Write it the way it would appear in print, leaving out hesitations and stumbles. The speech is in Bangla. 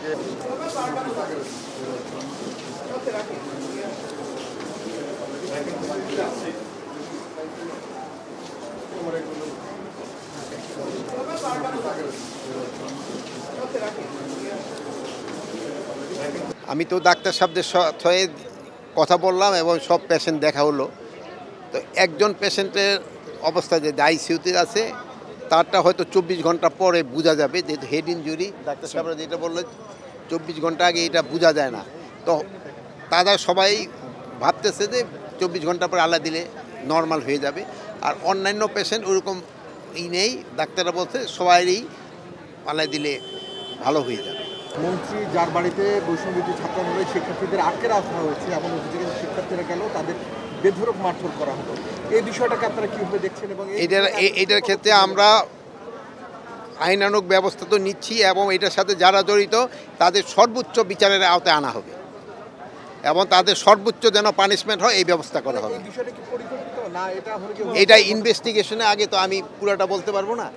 আমি তো ডাক্তার সাহেবদের সাথে কথা বললাম এবং সব পেশেন্ট দেখা হলো। তো একজন পেশেন্টের অবস্থা যে আইসিইউতে আছে তারটা হয়তো 24 ঘন্টা পরে বোঝা যাবে, যেহেতু হেড ইনজুরি। ডাক্তার সাহেবরা যেটা বললো 24 ঘন্টা আগে এটা বোঝা যায় না। তো তারা সবাই ভাবতেছে যে 24 ঘন্টা পরে আল্লাহ দিলে নর্মাল হয়ে যাবে। আর অন্যান্য পেশেন্ট ওরকম নেই, ডাক্তাররা বলছে সবাইরই আল্লাহ দিলে ভালো হয়ে যাবে। মন্ত্রী যার বাড়িতে বৈষম্যবিরোধী ছাত্র আন্দোলনের শিক্ষার্থীদের আটকে রাখা হয়েছে, এমন অভিযোগে শিক্ষার্থীরা গেল, তাদের বেধড়ক মারধর করা হলো, এই বিষয়টাকে আপনারা কীভাবে দেখছেন? এবং এটার ক্ষেত্রে আমরা আইনানুগ ব্যবস্থা তো নিচ্ছি এবং এটার সাথে যারা জড়িত তাদের সর্বোচ্চ বিচারের আওতায় আনা হবে এবং তাদের সর্বোচ্চ যেন পানিশমেন্ট হয় এই ব্যবস্থা করা হবে। বিষয়টা কি পরিকল্পিত না? এটা ইনভেস্টিগেশনে আগে তো আমি পুরোটা বলতে পারবো না।